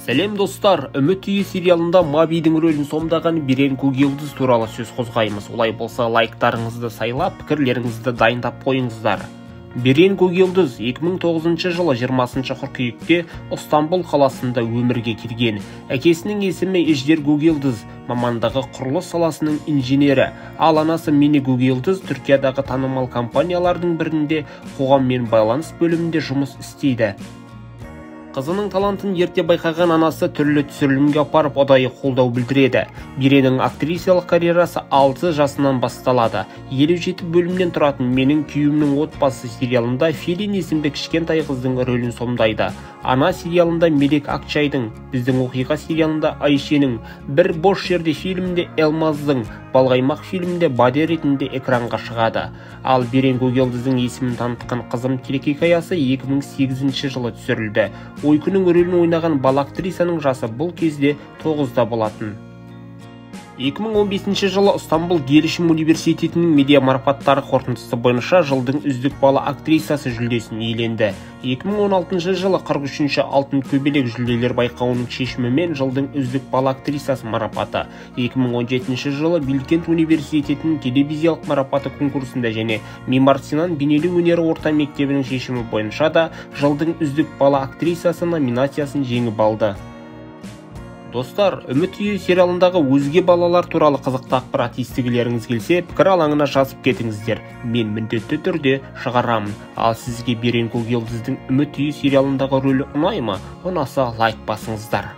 Сәлем достар, Үміт үйі сериалында Мабидің рөлін сомдаған Берен Көкелдіз туралы сөз қозғаймыз. Олай болса, лайктарыңызды сайлап, пікірлеріңізді дайындап қойыңыздар. Берен Көкелдіз 2009 жылы 20 қыркүйекте Ыстанбұл қаласында өмірге келген. Әкесінің есімі Еждер Көкелдіз, мамандығы құрылыс саласының инженері. Ал анасы Мини Көкелдіз Түркиядағы танымал компаниялардың бірінде қоғаммен байланыс бөлімінде жұмыс істейді. Қызының талантын ерте байқаған анасы түрлі түсірілімге апарып ұдайы қолдау білдіреді. Береннің актрисалық карьерасы 6 жасынан басталады. 57 бөлімнен тұратын Менің күйеуімнің отбасы сериалында Филин есімді кішкентай қыздың рөлін сомдайды. Ана сериалында Мелек Акчайдың, Біздің оқиға сериалында Айшенің, Бір бос жерде фильмінде Элмаздың, Балғаймақ фильмінде Баде ретінде экранға шығады. Ал Берен Көкелдіздің есімін танытқан Қызым телехикаясы 2008 жылы түсірілді. Ойкүнің рөлін ойнаған бала актрисаның жасы бұл кезде 9-да болатын. 2015 жылы Ыстанбұл Gelişim университетінің медиа марапаттары қорытындысы бойынша жылдың үздік бала актрисасы жүлдесін иеленді. 2016 жылы 43-ші алтын көбелек жүлделер байқауының шешімімен жылдың үздік бала актрисасы марапаты, 2017 жылы Билкент университетінің телевизиялық марапаты конкурсында және Мимар Синан бейнелеу өнері орта мектебінің шешімі бойынша да жылдың үздік бала актрисасы номинациясын жеңіп алды. Достар, Үміт үйі сериалындағы өзге балалар туралы қызықты ақпарат естігілеріңіз келсе, пікір алаңына жазып кетіңіздер. Мен міндетті түрде шығарамын. Ал сізге Берен Көкелдіздің Үміт үйі сериалындағы рөлі ұнай ма? Ұнаса лайк басыңыздар.